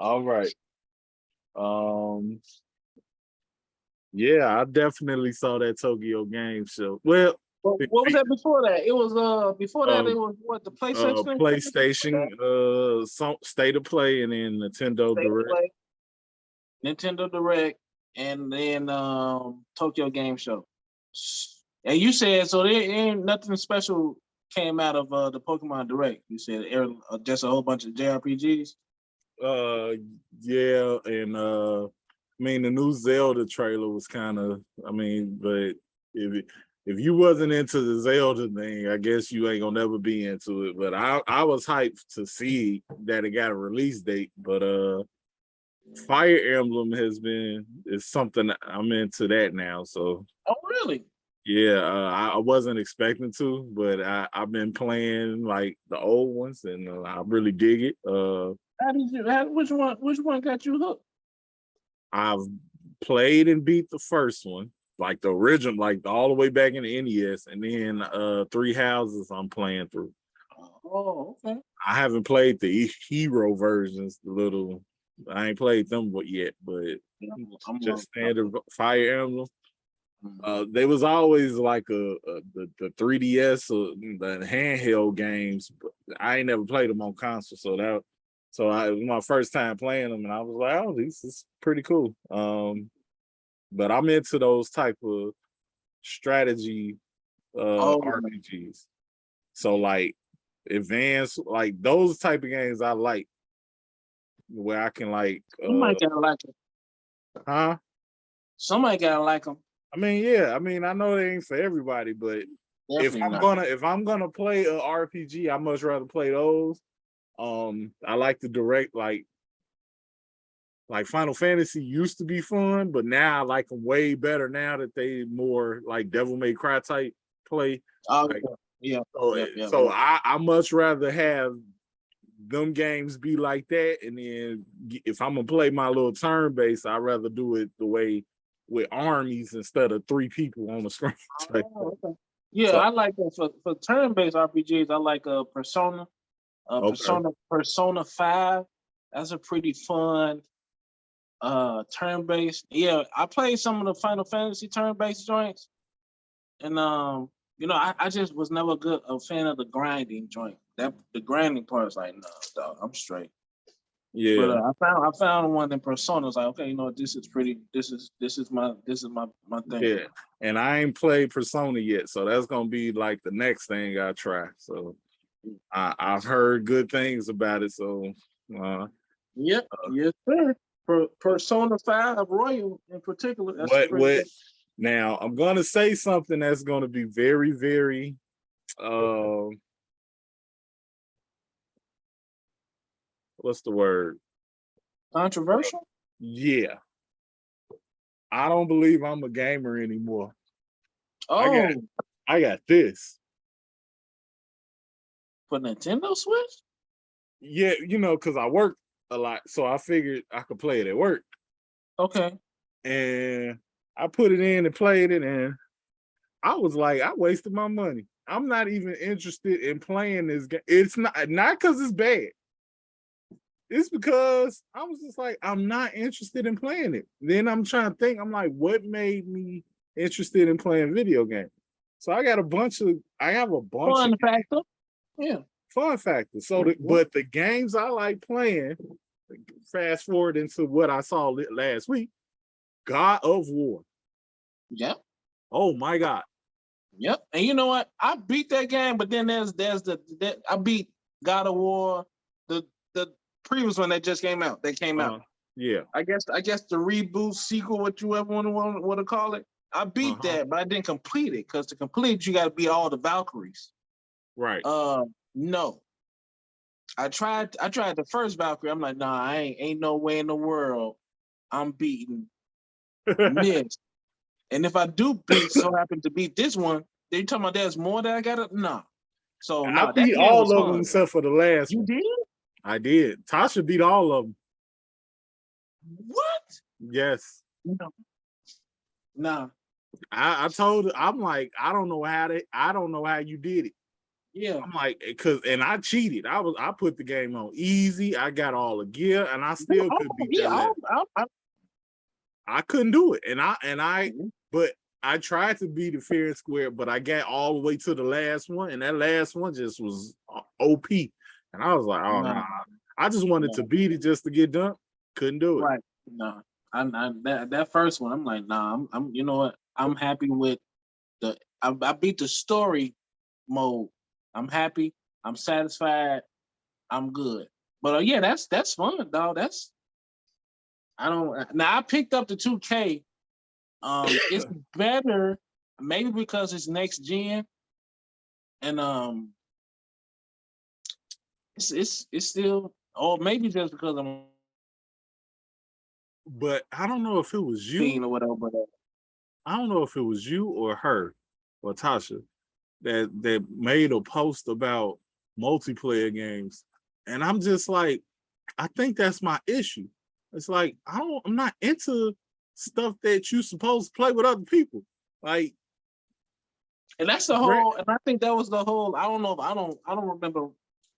All right. Um, yeah, I definitely saw that Tokyo Game Show. Well, What was that before that? It was before that it was what, the PlayStation? PlayStation, some State of Play, and then Nintendo State of Direct. Play, Nintendo Direct, and then Tokyo Game Show. And you said so there ain't nothing special came out of the Pokemon Direct. You said just a whole bunch of JRPGs. Yeah, and I mean the new Zelda trailer was kind of, I mean, but if you wasn't into the Zelda thing, I guess you ain't gonna never be into it. But I was hyped to see that it got a release date. But Fire Emblem is something I'm into that now. So Oh really? yeah, I wasn't expecting to, but I've been playing like the old ones, and I really dig it. Which one got you hooked? I've played and beat the first one, like the original, like all the way back in the NES, and then Three Houses I'm playing through. Oh, okay. I haven't played the hero versions, I ain't played them yet, but I'm just standard Fire Emblem. There was always like the 3DS or the handheld games, but I ain't never played them on console. So it was my first time playing them, and I was like, oh, this is pretty cool. But I'm into those type of strategy RPGs. So like advanced, like those type of games I like, where I can like. Somebody gotta like them. Huh? Somebody gotta like them. I mean, yeah. I mean, I know they ain't for everybody, but if I'm gonna play a RPG, I much rather play those. I like the direct, like Final Fantasy used to be fun, but now I like them way better now that they more like Devil May Cry type play. Oh like, yeah. So I much rather have them games be like that, and then if I'm gonna play my little turn based, I'd rather do it the way with armies instead of 3 people on the screen. Okay. Yeah, so, I like that for turn-based RPGs. I like Persona, Persona 5. That's a pretty fun turn-based. Yeah, I played some of the Final Fantasy turn-based joints, and I just was never a fan of the grinding joint. That the grinding part is like, no, dog, I'm straight. Yeah, but I found one in Persona. I was like, okay, this is pretty. This is my thing. Yeah, and I ain't played Persona yet, so that's gonna be like the next thing I try. So I've heard good things about it. So yes, sir. Persona 5 Royal in particular. That's what? Now I'm gonna say something that's gonna be very, very what's the word? Controversial? Yeah. I don't believe I'm a gamer anymore. Oh. I got this. For Nintendo Switch? Yeah, because I work a lot, so I figured I could play it at work. Okay. And I put it in and played it, and I was like, I wasted my money. I'm not even interested in playing this game. It's not because it's bad. It's because I was just like, I'm not interested in playing it. Then I'm trying to think, I'm like, what made me interested in playing video games? So I have a bunch fun factor. Yeah. Fun factor. So but the games I like playing, fast forward into what I saw last week, God of War. Yep. Oh my God. Yep. And you know what? I beat that game, but then there's I beat God of War, the previous one that just came out. That came out. Yeah. I guess the reboot sequel, what you ever want to call it. I beat that, but I didn't complete it because to complete you got to beat all the Valkyries. Right. No. I tried the first Valkyrie. I'm like, nah, I ain't no way in the world I'm beating this. And if I do happen to beat this one, they talking about there's more that I gotta So I beat all of them except for the last one. You did? I did. Tasha beat all of them. What? Yes. No. Nah. I told her, I'm like, I don't know how you did it. Yeah. I'm like, and I cheated. I put the game on easy. I got all the gear, and I still couldn't beat that level. I couldn't do it, and but I tried to beat it fair and square, but I got all the way to the last one, and that last one just was OP, and I was like, oh no, nah. I just wanted to beat it just to get done. Couldn't do it. Right. No. That first one, I'm like, nah, I'm you know what? I'm happy with I beat the story mode. I'm happy. I'm satisfied. I'm good. But yeah, that's fun, dog. I picked up the 2K. It's better, maybe because it's next gen, and it's still, or maybe just because I'm But I don't know if it was you or whatever. I don't know if it was you or her or Tasha that made a post about multiplayer games. And I'm just like, I think that's my issue. It's like I'm not into stuff that you supposed to play with other people. Like, and that's the whole, and I think that was the whole, I don't know if I don't remember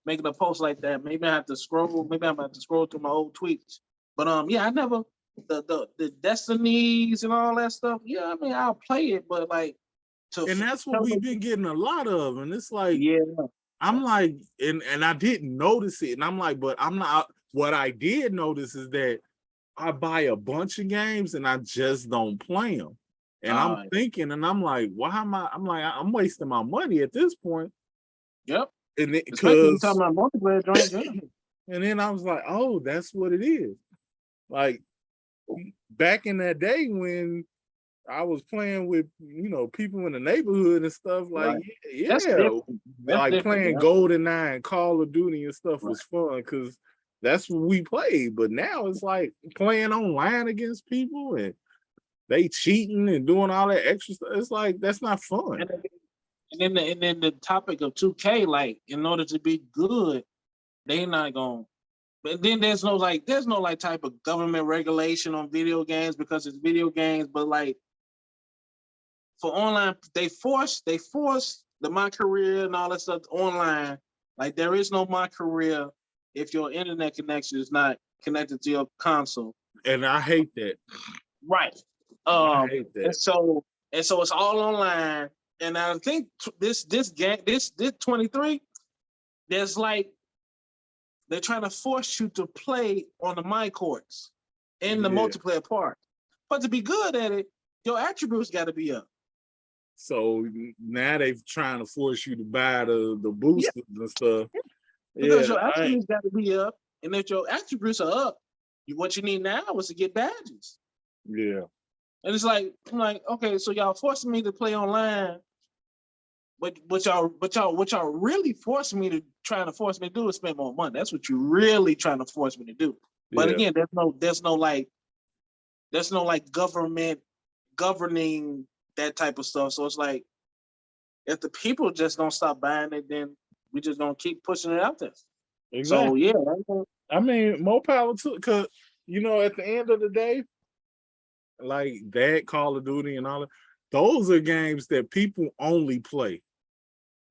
making a post like that. Maybe I have to scroll, maybe I'm about to scroll through my old tweets. But yeah, I never the Destinies and all that stuff. Yeah, I mean I'll play it, but like and that's what we've been getting a lot of. And it's like, yeah, I'm like, and I didn't notice it. And I'm like, but I'm not, what I did notice is that I buy a bunch of games and I just don't play them. And I'm thinking, and I'm like, why am I'm wasting my money at this point. Yep. And because talking about multiplayer joint. And then I was like, oh, that's what it is. Like back in that day when I was playing with, people in the neighborhood and stuff, like, yeah, that's like playing GoldenEye and Call of Duty and stuff was fun because that's what we played. But now it's like playing online against people and they cheating and doing all that extra stuff. It's like, that's not fun. And then the topic of 2K, like, in order to be good, they not gonna. But then there's no type of government regulation on video games because it's video games. But like for online, they force the My Career and all that stuff online. Like there is no My Career if your internet connection is not connected to your console. And I hate that. Right. I hate that. And so it's all online. And I think this game, this 23, there's like they're trying to force you to play on the my courts in the multiplayer part. But to be good at it, your attributes got to be up. So now they're trying to force you to buy the boosters and stuff. Because your attributes got to be up. And if your attributes are up, what you need now is to get badges. Yeah. And it's like, I'm like, okay, so y'all forcing me to play online. But y'all really forcing me to force me to do is spend more money. That's what you're really trying to force me to do. But again, there's no government governing that type of stuff. So it's like if the people just don't stop buying it, then we just gonna keep pushing it out there. Exactly. So yeah, I mean, more power to it, because at the end of the day, like that Call of Duty and all that, those are games that people only play.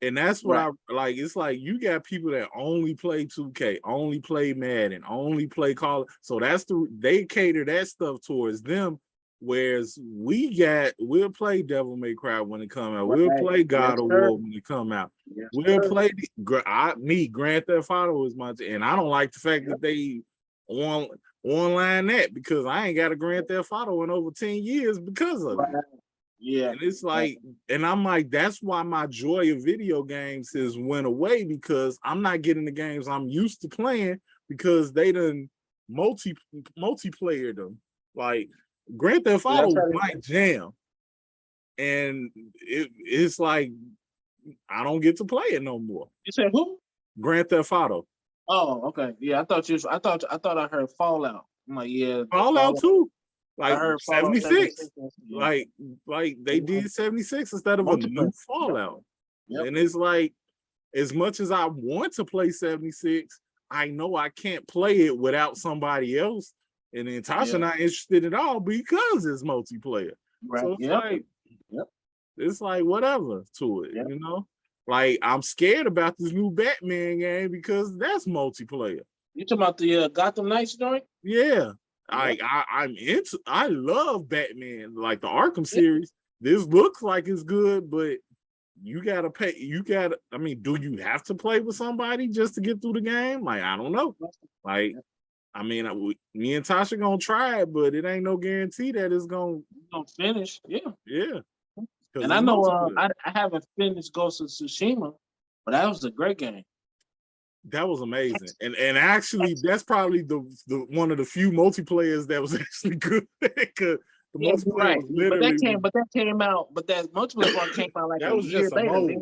And that's what I like. It's like you got people that only play 2K, only play Madden, only play Call. So they cater that stuff towards them. Whereas we'll play Devil May Cry when it come out. We'll play God of War when it come out. We'll play Grand Theft Auto is and I don't like the fact that they online that because I ain't got a Grand Theft Auto in over 10 years because of it. Yeah. And it's like, and I'm like, that's why my joy of video games has went away because I'm not getting the games I'm used to playing because they done multiplayer them. Like Grand Theft Auto was my jam. And it's like I don't get to play it no more. You said who? Grand Theft Auto. Oh, okay. Yeah, I thought I heard Fallout. I'm like, yeah. Fallout too. Like 76. Like they did 76 instead of a new Fallout. Yep. And it's like, as much as I want to play 76, I know I can't play it without somebody else. And then Tasha not interested at all because it's multiplayer. Right. So it's it's like whatever to it, Like, I'm scared about this new Batman game because that's multiplayer. You talking about the Gotham Knights joint? Yeah. Yep. I love Batman, like the Arkham series. This looks like it's good, but you gotta pay. I mean, do you have to play with somebody just to get through the game? Like, I don't know. Like, I mean, me and Tasha gonna try it, but it ain't no guarantee that it's gonna finish. Yeah. Yeah. And I know I haven't finished Ghost of Tsushima, but that was a great game. That was amazing, and actually, that's probably the one of the few multiplayers that was actually good. Because the multiplayer was literally. But that came out. But that multiplayer part came out like that was a year just a later. mode.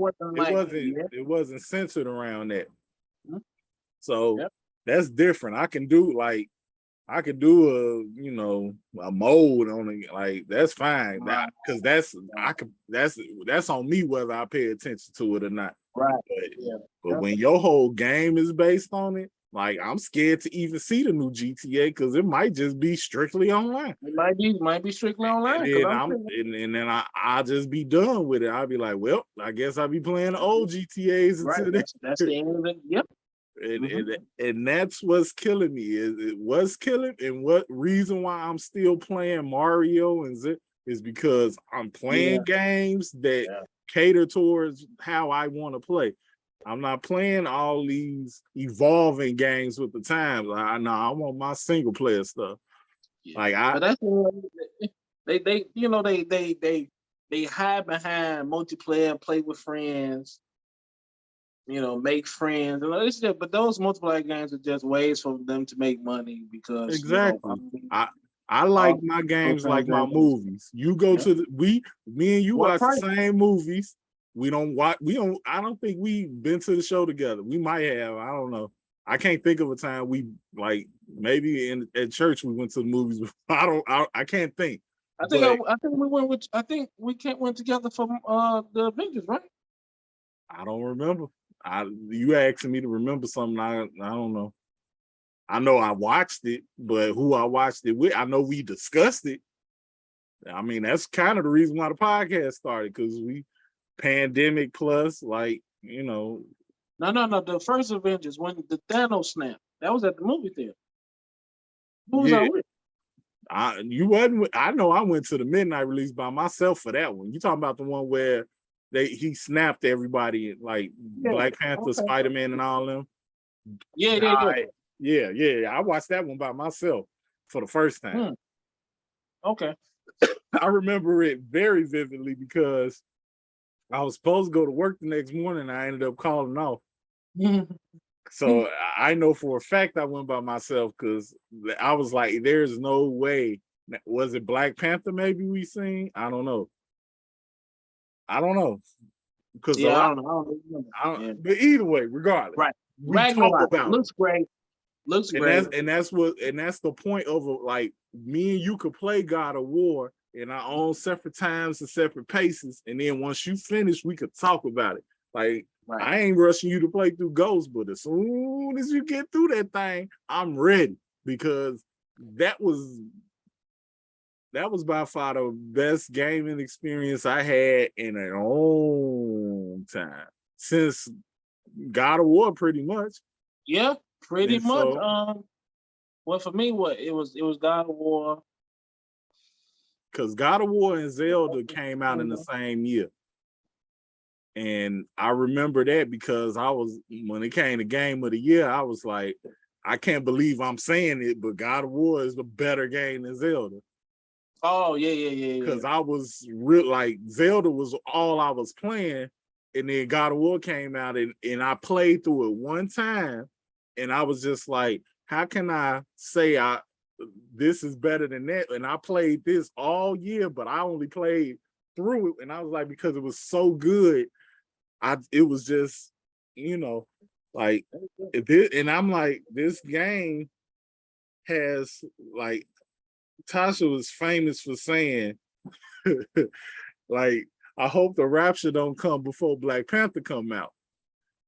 It wasn't centered around that. So that's different. I can do a mode on it. Like, that's fine. Because that's on me whether I pay attention to it or not. Right. But when your whole game is based on it, like, I'm scared to even see the new GTA because it might just be strictly online. It might be strictly online. And then I'll just be done with it. I'll be like, well, I guess I'll be playing the old GTAs until that's the end of it. Yep. And that's what's killing me. It was killing, and what reason why I'm still playing Mario and Zip is because I'm playing games that cater towards how I want to play. I'm not playing all these evolving games with the times. I want my single player stuff. Like, but that's they hide behind multiplayer, play with friends. Make friends. But those multiplayer games are just ways for them to make money because exactly. I like my games like my movies. You go to me and you watch the same movies. I don't think we've been to the show together. We might have. I don't know. I can't think of a time we maybe at church we went to the movies. I can't think. I think we went together for the Avengers, right? I don't remember. You asking me to remember something I don't know. I know I watched it, but who I watched it with, I know we discussed it. I mean, that's kind of the reason why the podcast started, because we pandemic plus, No. The first Avengers, when the Thanos snap, that was at the movie theater. Who was I with? You wasn't. I know I went to the midnight release by myself for that one. You talking about the one where he snapped everybody, like Black Panther, Spider-Man, and all them. Yeah. I watched that one by myself for the first time. Okay. I remember it very vividly because I was supposed to go to work the next morning. I ended up calling off. So I know for a fact I went by myself because I was like, there's no way. Was it Black Panther maybe we seen? I don't know. Because I don't but either way, regardless. Right. We talk about looks great. Looks great. That's the point of like, me and you could play God of War in our own separate times and separate paces. And then once you finish, we could talk about it. Like, I ain't rushing you to play through Ghost, but as soon as you get through that thing, I'm ready, because that was by far the best gaming experience I had in a long time, since God of War, pretty much. Yeah, pretty much. Well, for me, it was God of War. Because God of War and Zelda came out in the same year. And I remember that because when it came to Game of the Year, I was like, I can't believe I'm saying it, but God of War is a better game than Zelda. Oh, yeah. Because I was Zelda was all I was playing, and then God of War came out, and I played through it one time, and I was just like, how can I say this is better than that? And I played this all year, but I only played through it, and I was like, because it was so good, it was just, like, and I'm like, this game has, like, Tasha was famous for saying, like, I hope the rapture don't come before Black Panther come out,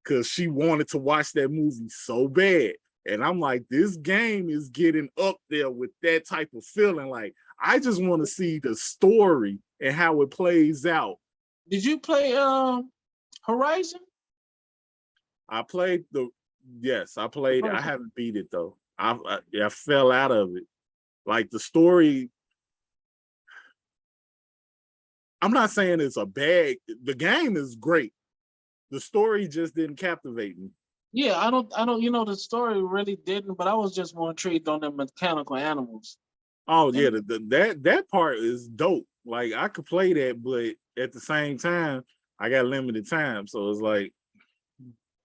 because she wanted to watch that movie so bad. And I'm like, this game is getting up there with that type of feeling. Like, I just want to see the story and how it plays out. Did you play Horizon? I played I played it. I haven't beat it though. I fell out of it. Like the story, I'm not saying it's a bad, the game is great. The story just didn't captivate me. Yeah, I don't, you know, the story really didn't, but I was just more intrigued on the mechanical animals. Oh yeah, that part is dope. Like I could play that, but at the same time, I got limited time. So it's like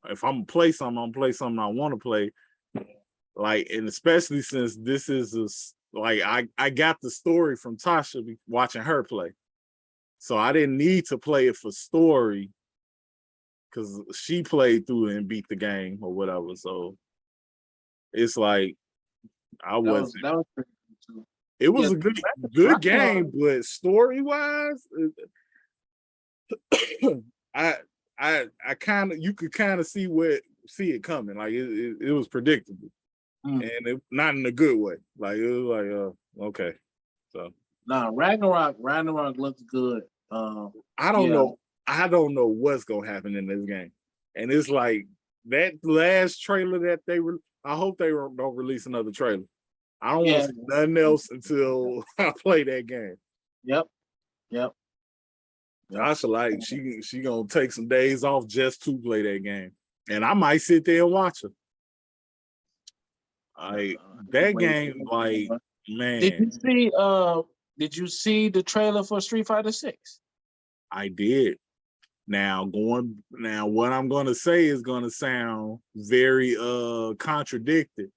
if I'm gonna play something, I'm gonna play something I want to play. Like, and especially since this is like I got the story from Tasha watching her play. So I didn't need to play it for story because she played through it and beat the game or whatever. So it's like I wasn't. That was pretty cool too. It was Yeah, a good game, but story wise, I kind of you could kind of see it coming. Like it was predictable, and it, not in a good way. Like it was like okay, so nah, Ragnarok looks good. I don't know. I don't know what's gonna happen in this game, and it's like that last trailer that they were. I hope they don't release another trailer. I don't want to see nothing else until I play that game. Yep. Tasha, like she gonna take some days off just to play that game, and I might sit there and watch her. Like that game, like man. Did you see the trailer for Street Fighter 6? I did. Now what I'm gonna say is gonna sound very contradicted,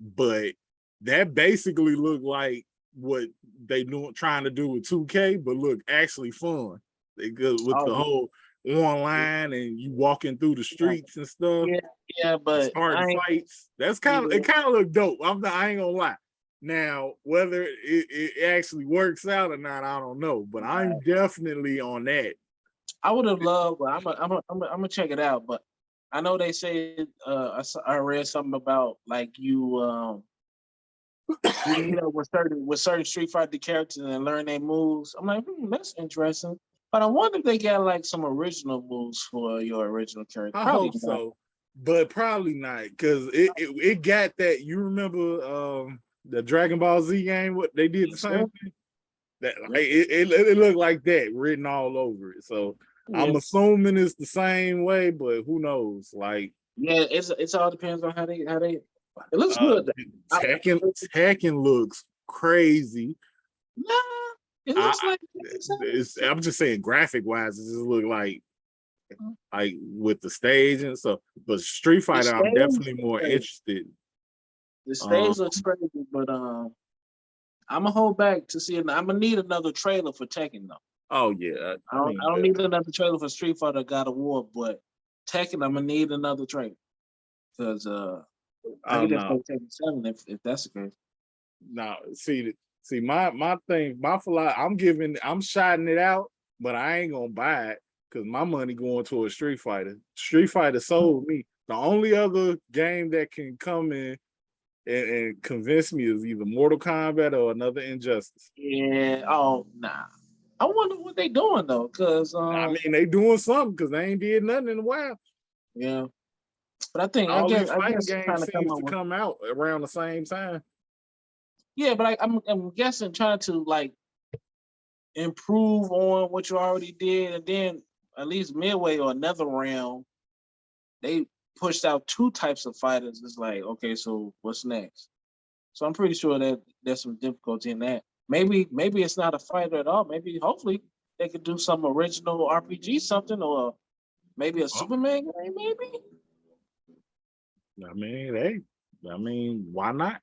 but that basically looked like what they trying to do with 2K, but look actually fun. They good with the whole online and you walking through the streets and stuff. Yeah, but starting fights. That's kind of it. Kind of look dope. I ain't gonna lie. Now, whether it actually works out or not, I don't know. But I'm definitely on that. I would have loved, but I'm gonna check it out. But I know they say I read something about like you meet up with certain Street Fighter characters and learn their moves. I'm like, that's interesting. But I wonder if they got like some original moves for your original character. I hope so, but probably not because it got that. You remember the Dragon Ball Z game? What they did the same thing. That like, it looked like that written all over it. So I'm assuming it's the same way, but who knows? Like it's all depends on how they. It looks good. Tekken looks crazy. Nah, it looks like I'm just saying graphic wise, it just look like with the stage and stuff. But Street Fighter, I'm definitely more interested. The stage looks crazy, but I'm gonna hold back to see it. I'm gonna need another trailer for Tekken though. Oh yeah, I don't need another trailer for Street Fighter God of War, but Tekken I'm gonna need another trailer because I can just play Tekken 7 if that's the case. No, see my thing, my philosophy, I'm shouting it out, but I ain't gonna buy it because my money going towards Street Fighter. Street Fighter sold me. The only other game that can come in and convince me is either Mortal Kombat or another Injustice. Yeah. Oh nah. I wonder what they doing though, because I mean they doing something because they ain't did nothing in a while. Yeah. But I think all these fighting games seems to come out around the same time. Yeah, but I'm guessing trying to like improve on what you already did, and then at least midway or another round, they pushed out 2 types of fighters. It's like, okay, so what's next? So I'm pretty sure that there's some difficulty in that. Maybe it's not a fighter at all. Maybe hopefully they could do some original RPG something, or maybe a Superman game, maybe. I mean, why not?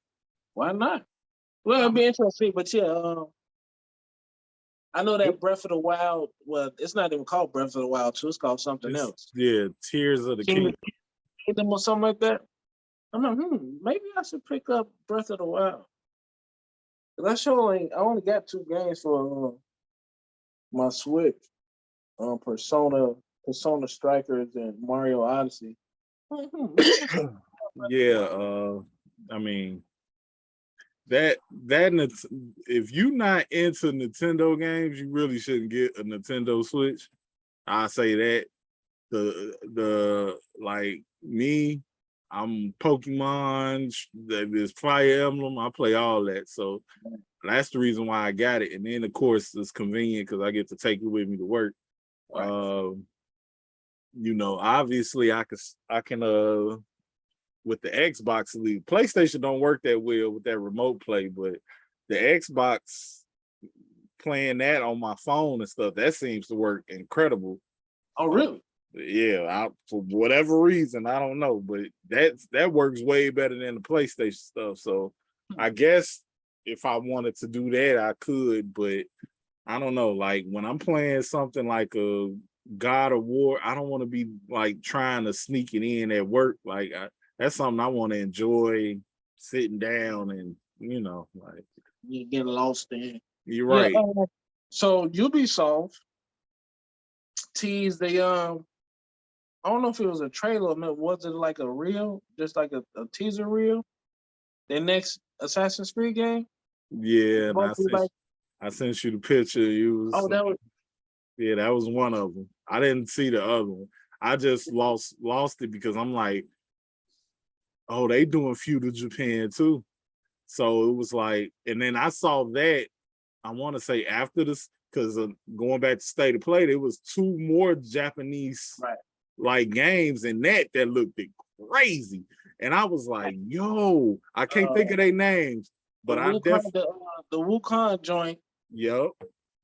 Why not? Well, it'd be interesting, but yeah, I know that Breath of the Wild. Well, it's not even called Breath of the Wild 2. It's called something else. Yeah, Tears of the Kingdom or something like that. I'm like, maybe I should pick up Breath of the Wild. Cause I only got 2 games for my Switch. Persona Strikers and Mario Odyssey. Yeah, I mean that if you're not into Nintendo games, you really shouldn't get a Nintendo Switch. I say that the like me, I'm Pokemon, there's Fire Emblem, I play all that. So that's the reason why I got it. And then of course it's convenient because I get to take it with me to work. Right. You know, obviously I can with the Xbox Elite. PlayStation don't work that well with that remote play, but the Xbox playing that on my phone and stuff, that seems to work incredible. Oh, really? Yeah, for whatever reason, I don't know, but that works way better than the PlayStation stuff. So I guess if I wanted to do that, I could, but I don't know. Like when I'm playing something like a God of War, I don't want to be like trying to sneak it in at work. Like that's something I want to enjoy sitting down and like You get lost in. you're Yeah. right. So Ubisoft teased the I don't know if it was a trailer or not. Was it like a reel, just like a teaser reel? The next Assassin's Creed game. Yeah, and Like, I sent you the picture. You was oh, that was yeah, that was one of them. I didn't see the other one. I just lost it because I'm like, oh, they doing feudal Japan too. So it was like, and then I saw that. I want to say after this, because going back to State of Play, there was two more Japanese like games in that looked crazy, and I was like, yo, I can't think of their names, but I definitely the Wukong joint. Yep.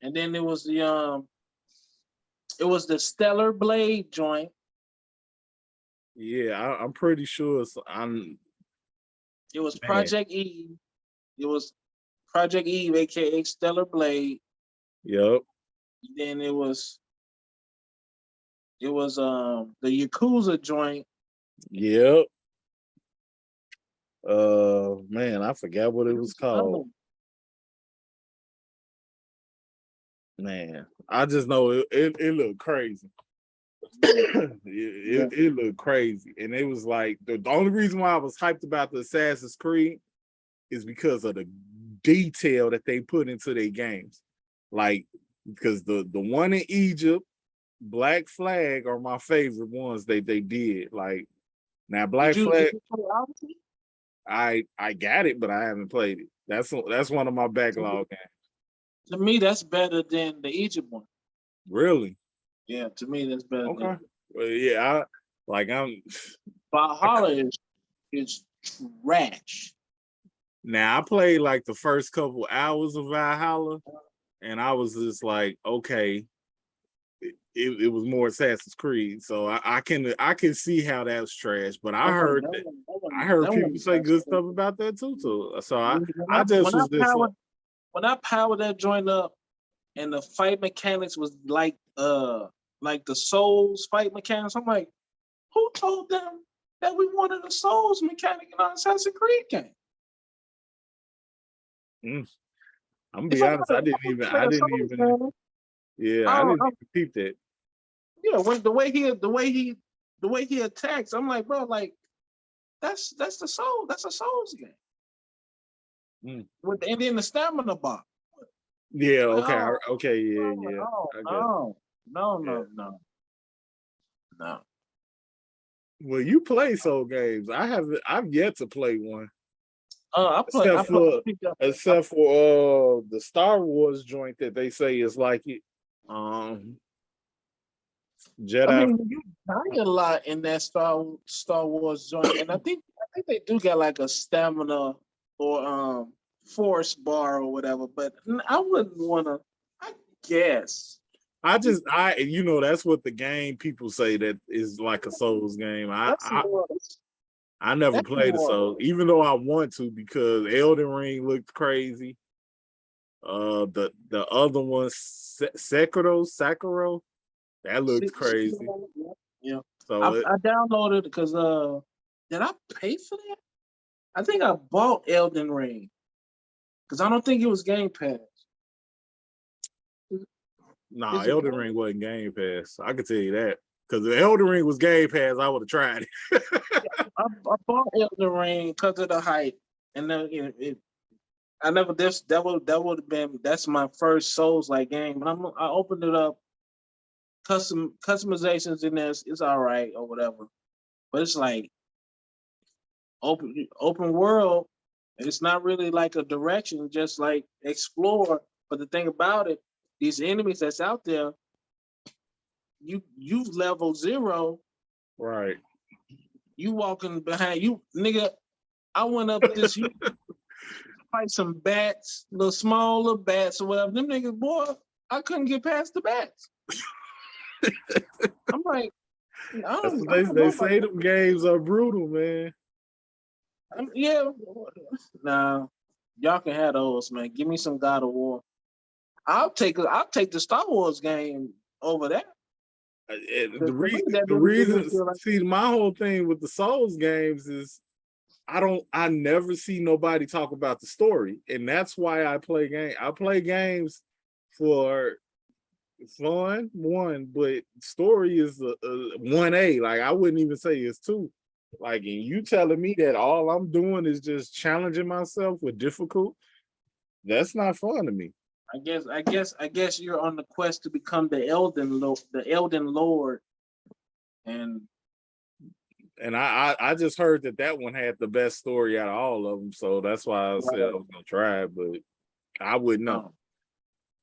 And then it was the Stellar Blade joint. Yeah, I'm pretty sure. It was Project Eve. It was Project Eve, aka Stellar Blade. Yep. Then it was the Yakuza joint. Yep. Man, I forgot what it was called. Man, I just know it looked crazy. it looked crazy, and it was like the only reason why I was hyped about the Assassin's Creed is because of the detail that they put into their games. Like, because the one in Egypt, Black Flag, are my favorite ones they did. Like, now Black Flag, did you play Odyssey? I got it, but I haven't played it. That's one of my backlog games. To me, that's better than the Egypt one. Really? Yeah, to me, that's better. Okay. Well, yeah, Valhalla is trash. Now I played like the first couple hours of Valhalla, and I was just like, okay, it was more Assassin's Creed, so I can see how that's trash. But I heard people say good stuff about that too. So I just was just when I powered that joint up, and the fight mechanics was like the Souls fight mechanics. I'm like, who told them that we wanted a Souls mechanic in our Assassin's Creed game? I'm gonna be honest, I didn't even peep that. Yeah, when the way he attacks, I'm like, bro, like that's the Soul, that's a Souls game. And then the stamina bar. Yeah, okay, okay, yeah. No. Well, you play Soul games. I've yet to play one. Except for the Star Wars joint that they say is like it. Jedi. I mean, you die a lot in that Star Wars joint, and I think they do get like a stamina or force bar or whatever. But I wouldn't want to. I guess. That's what the game people say that is like a Souls game. I never played it, so even though I want to, because Elden Ring looked crazy. The other one, Sekiro, that looked crazy. Yeah. So I downloaded because did I pay for that? I think I bought Elden Ring because I don't think it was Game Pass. Nah, Elden Ring wasn't Game Pass. I can tell you that. Because if Elden Ring was Game Pass, I would have tried it. I bought Elden Ring because of the hype, and then that would have been that's my first Souls like game. And I opened it up, customizations in there. It's all right or whatever. But it's like open world. It's not really like a direction, just like explore. But the thing about it, these enemies that's out there, you level 0. Right. You walking behind you, nigga. I went up this. You fight some bats, little small little bats or whatever. Them niggas, boy, I couldn't get past the bats. I'm like, That's what they say. Them games are brutal, man. Yeah, nah, y'all can have those, man. Give me some God of War. I'll take the Star Wars game over that. The reason, see, my whole thing with the Souls games is I never see nobody talk about the story, and that's why I play games. I play games for fun, one, but story is a 1A. Like, I wouldn't even say it's 2. Like, and you telling me that all I'm doing is just challenging myself with difficult, that's not fun to me. I guess you're on the quest to become the Elden Lord, and I just heard that one had the best story out of all of them, so that's why I said I was gonna try it, but I wouldn't know.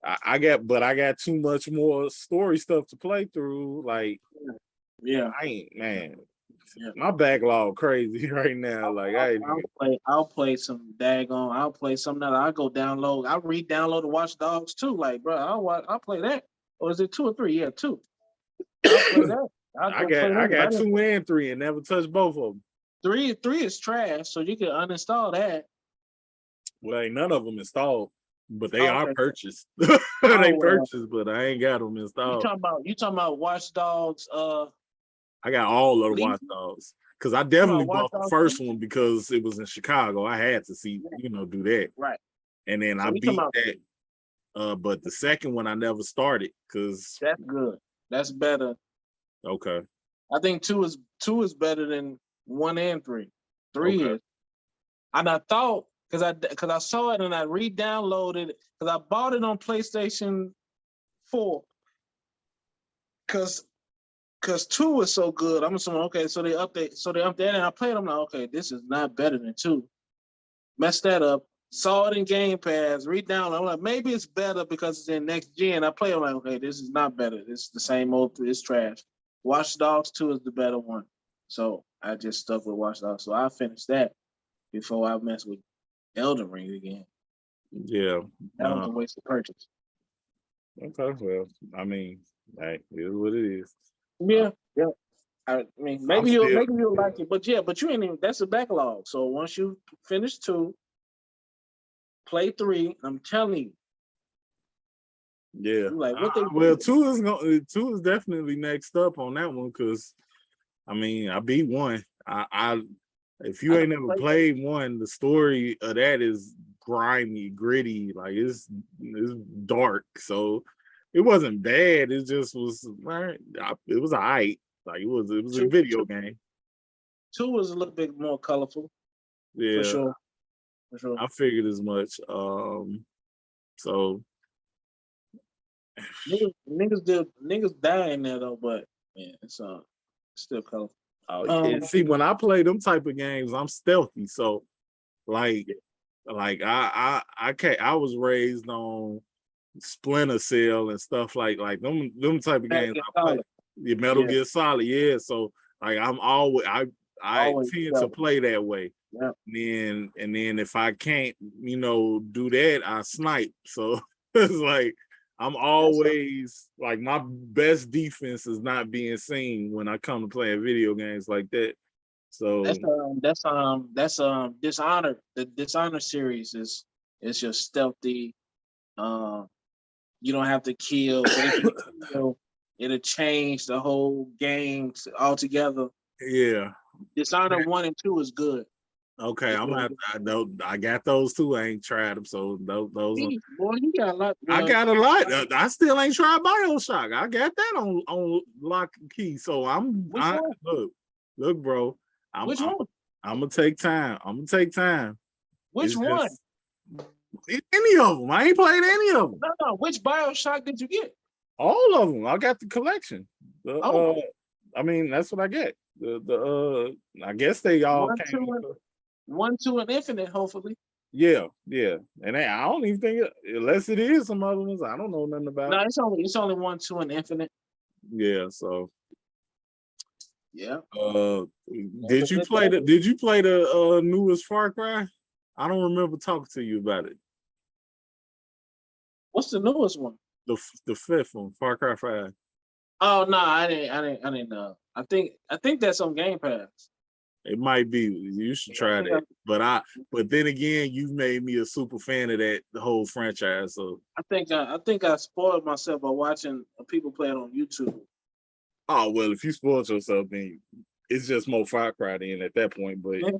I got too much more story stuff to play through. Like, yeah, I ain't, man. Yeah. My backlog crazy right now. Like, I'll play some daggone. I'll play something that I go download. I re-download the Watch Dogs too. Like, bro, I'll play that. Or is it 2 or 3? Yeah, 2. I'll play that. I got 2 and 3 and never touched both of them. 3 is trash, so you can uninstall that. Well, ain't none of them installed, but they are purchased. They purchased, but I ain't got them installed. You talking about Watch Dogs? I got all of the Watch Dogs because I definitely bought the first one because it was in Chicago. I had to see, do that. Right. And then I beat that. But the second one I never started because that's good. That's better. Okay. I think 2 is better than 1 and 3. 3 is. And I thought because I saw it and I re-downloaded it because I bought it on PlayStation 4 because 2 was so good. I'm assuming, okay, so they update and I played. I'm like, okay, this is not better than 2. Messed that up. Saw it in Game Pass, re-download. I'm like, maybe it's better because it's in next gen. I play. I'm like, okay, this is not better. It's the same old. It's trash. Watch Dogs 2 is the better one. So I just stuck with Watch Dogs. So I finished that before I mess with Elden Ring again. Yeah, that was a waste of purchase. Okay, well, I mean, it is what it is. Yeah. I mean, maybe you'll like it, but you ain't even. That's a backlog. So once you finish 2, play 3. I'm telling you. Yeah. Like, what 2 is definitely next up on that one because, I mean, I beat 1. If you ain't never played 1, the story of that is grimy, gritty, like it's dark. So it wasn't bad. It just was. It was alright. Like it was a video game. 2 was a little bit more colorful. Yeah, for sure. I figured as much. So niggas die in there though, but yeah, it's still colorful. See, when I play them type of games, I'm stealthy. So like I was raised on Splinter Cell and stuff like them type of games. I play. Metal Gear Solid, yeah. So like I tend to play that way. Yeah. And then if I can't, do that, I snipe. So it's like I'm always like my best defense is not being seen when I come to playing video games like that. So that's Dishonored. The Dishonored series is just stealthy. You don't have to kill, but if you kill, it'll change the whole game altogether. Yeah. Dishonored 1 and 2 is good. Okay, I got those 2. I ain't tried them, so those. Boy, you got a lot. I got a lot. I still ain't tried BioShock. I got that on lock and key. So look, bro. Which one? I'm gonna take time. Which one? Any of them. I ain't played any of them. No. Which BioShock did you get? All of them. I got the collection. Oh. I mean, that's what I get. I guess they all 1, came. 2, 1, 2, and infinite. Hopefully. Yeah. And I don't even think unless it is some other ones, I don't know nothing about. No, it's only 1, 2, and infinite. Yeah. So. Yeah. Did you play the newest Far Cry? I don't remember talking to you about it. What's the newest one? The fifth one, Far Cry 5. Oh no, I didn't know. I think that's on Game Pass. It might be. You should try that. But then again, you've made me a super fan of the whole franchise. So I think I spoiled myself by watching people play it on YouTube. Oh well, if you spoiled yourself, then it's just more Far Cry then at that point. But yeah, I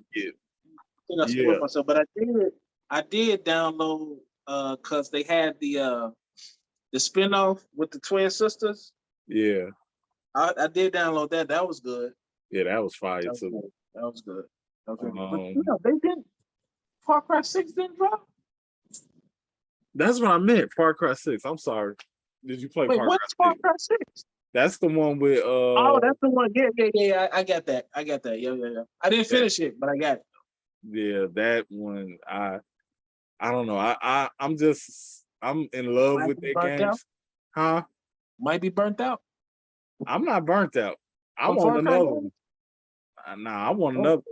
think I spoiled myself, but I did download because they had the spinoff with the twin sisters. Yeah, I did download that. That was good. Yeah, that was fire too. That was good. But they didn't. Far Cry 6 didn't drop. That's what I meant. Far Cry 6. I'm sorry. Did you play Wait, Far what's Cry 6? Far Cry 6? That's the one with Oh, that's the one. Yeah. I got that. Yeah. I didn't finish it, but I got it. Yeah, that one. I don't know. I'm in love with that games. Huh? Might be burnt out. I'm not burnt out. I want another one. Nah, I want another.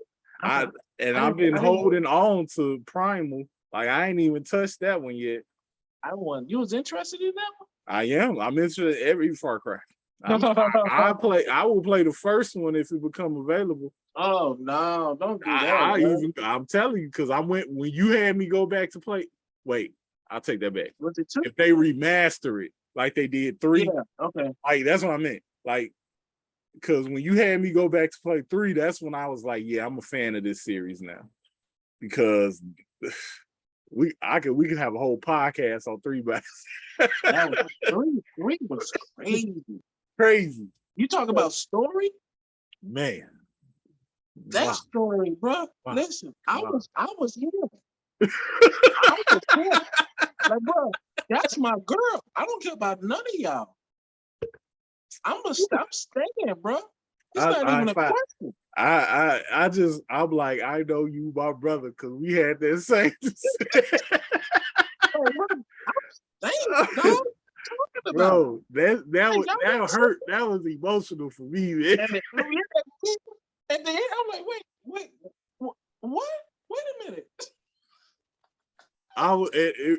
I've been holding on to Primal. Like I ain't even touched that one yet. You was interested in that one? I am. I'm interested in every Far Cry. I will play the first one if it become available. Oh no, don't do that. I'm telling you, because when you had me go back to play. Wait, I'll take that back. Was it 2? If they remaster it like they did 3, yeah, okay. Like that's what I meant. Like, because when you had me go back to play 3, that's when I was like, yeah, I'm a fan of this series now. Because we could have a whole podcast on 3 by that was 3 was crazy. Crazy. You talk about story? Man. That story, bro. Wow. Listen, I was here. I was here. Like, bro, that's my girl. I don't care about none of y'all. I'm staying, bro. It's not even a question. I'm like, I know you, my brother, because we had that same. I'm staying, dog. Bro, that hurt. That was emotional for me, man. At the end, I'm like, wait, what? Wait a minute.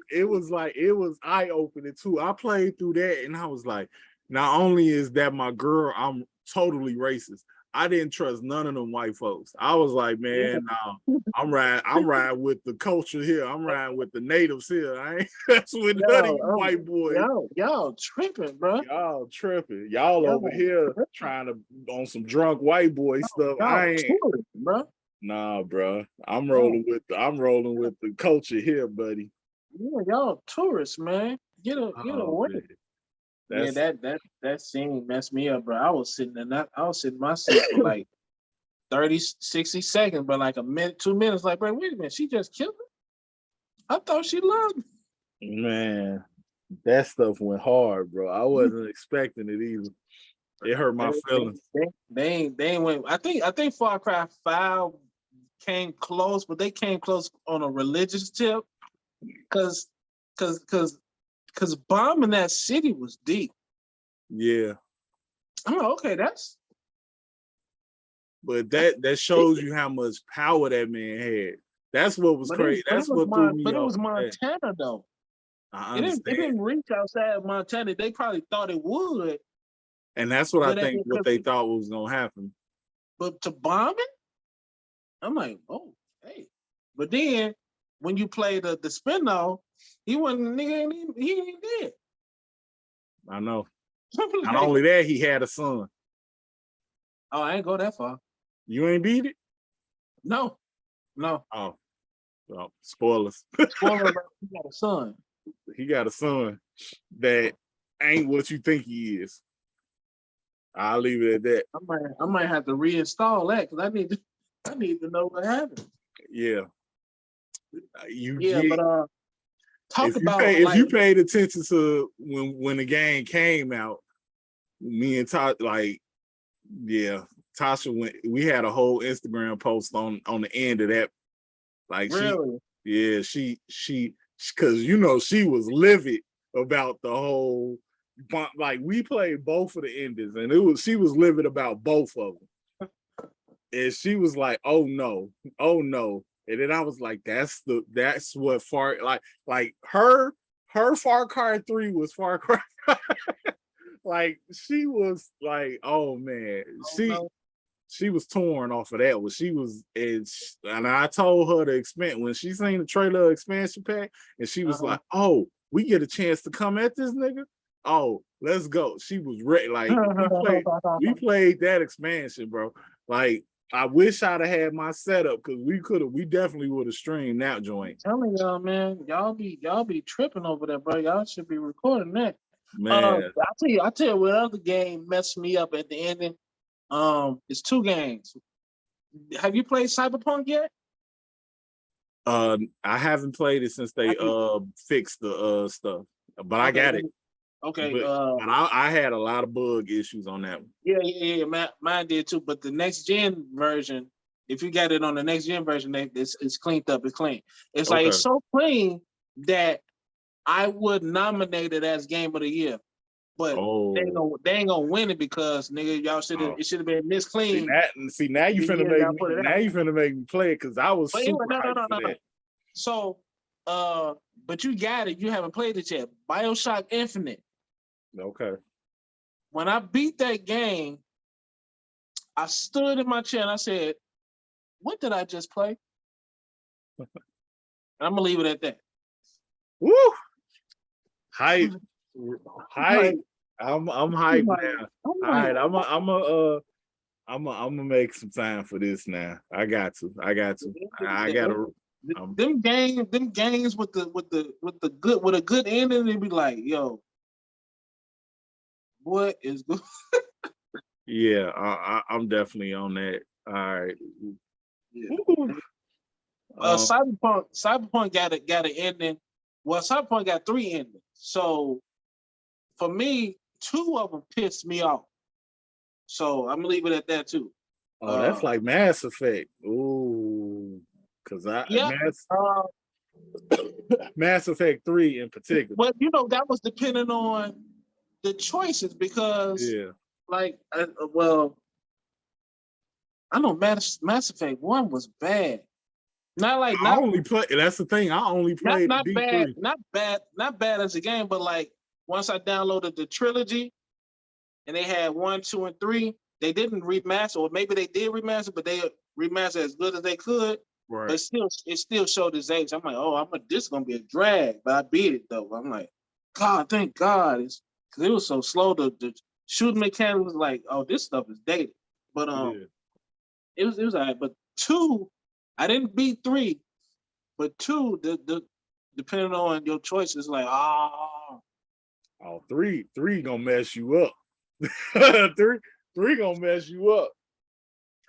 It was eye-opening too. I played through that and I was like, not only is that my girl, I'm totally racist. I didn't trust none of them white folks. I was like, man, no, I'm riding with the culture here. I'm riding with the natives here. I ain't that's with none of you white boys. Y'all tripping, bro. Y'all tripping. Y'all over here trying to on some drunk white boy stuff. I ain't tourists, bro. Nah, bro. I'm rolling with the culture here, buddy. Yeah, y'all tourists, man. Get away. Yeah, that scene messed me up, bro. I was sitting in my seat for like 30, 60 seconds, but like a minute, 2 minutes, like, bro, wait a minute, she just killed me? I thought she loved me. Man, that stuff went hard, bro. I wasn't expecting it either. It hurt my feelings. They ain't went. I think Far Cry 5 came close, but they came close on a religious tip. Cause bombing that city was deep. Yeah. I'm like, okay, that's. But that shows you how much power that man had. That's what was crazy. That's what threw me off. But it was Montana though. I understand. It didn't reach outside of Montana. They probably thought it would. And that's what I think what they thought was gonna happen. But to bomb it, I'm like, oh, hey. But then when you play the spin-off, he wasn't he ain't dead. I know. Not only that, he had a son. Oh, I ain't go that far. You ain't beat it? No. Oh. Well, spoilers. Spoilers, he got a son. He got a son that ain't what you think he is. I'll leave it at that. I might have to reinstall that because I need to know what happened. Yeah. Talk If you about pay, if like you paid attention to when the game came out, me and Todd, like, yeah, Tasha went. We had a whole Instagram post on the end of that. Like really. she, because you know she was livid about the whole. Like we played both of the endings, and she was livid about both of them, and she was like, "Oh no, oh no." And then I was like, that's what like her Far Cry 3 was Far Cry. Like she was like, oh man, Oh, no. she was torn off of that. When she was, and I told her to expand when she seen the trailer expansion pack, and she was like, oh, we get a chance to come at this nigga. Oh, let's go. She was ready. Like we played that expansion, bro. Like I wish I'd have had my setup because we definitely would have streamed that joint. I'm telling y'all, man, y'all be tripping over there, bro. Y'all should be recording that. Man, I tell you what other game messed me up at the ending. It's 2 games. Have you played Cyberpunk yet? I haven't played it since they fixed the stuff, but I got it. Okay. But I had a lot of bug issues on that one. Yeah. Mine did too. But the next gen version, if you got it on the next gen version, it's cleaned up. It's clean. It's like it's so clean that I would nominate it as Game of the Year. But they ain't gonna win it because nigga, y'all it should have been this clean. See now you finna make me play it because I was super hyped for that. So but you got it, you haven't played it yet. BioShock Infinite. Okay. When I beat that game, I stood in my chair and I said, what did I just play? And I'm gonna leave it at that. Woo! Hype. I'm hyped now. All right, I'm gonna make some time for this now. I got to. Them games with a good ending, they be like, yo, what is good? Yeah, I'm definitely on that. All right. Yeah. Cyberpunk got an ending. Well, Cyberpunk got 3 endings. So for me, 2 of them pissed me off. So I'm gonna leave it at that too. Oh, that's like Mass Effect. Ooh, because Mass Effect 3 in particular. Well, you know, that was depending on the choices because, like, I know Mass Effect 1 was bad. That's the thing. I only played not D3. Not bad as a game, but like once I downloaded the trilogy and they had 1, 2, and 3, they didn't remaster, or maybe they did remaster, but they remastered as good as they could. Right. But it still showed its age. I'm like, this is gonna be a drag, but I beat it though. I'm like, God, thank God, because it was so slow. The shooting mechanic was like, oh, this stuff is dated. But it was all right. But 2, I didn't beat 3, but 2, the depending on your choices, like three gonna mess you up. three gonna mess you up.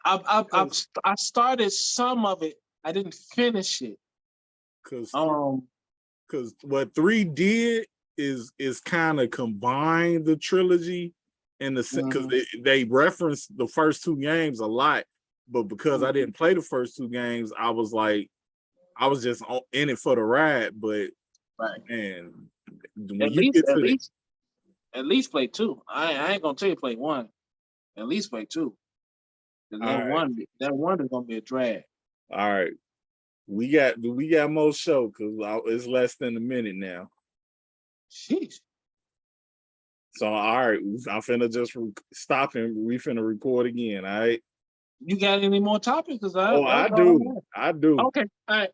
I started some of it. I didn't finish it. Cause what 3 did is kind of combine the trilogy and because they referenced the first 2 games a lot, but because I didn't play the first 2 games, I was like, I was just in it for the ride. But man, when at least play 2. I ain't gonna tell you play 1. At least play 2. That one is gonna be a drag. All right. We got more show because it's less than a minute now. Sheesh. So all right, I'm finna just stop and we finna record again. All right. You got any more topics? I do. Okay. All right.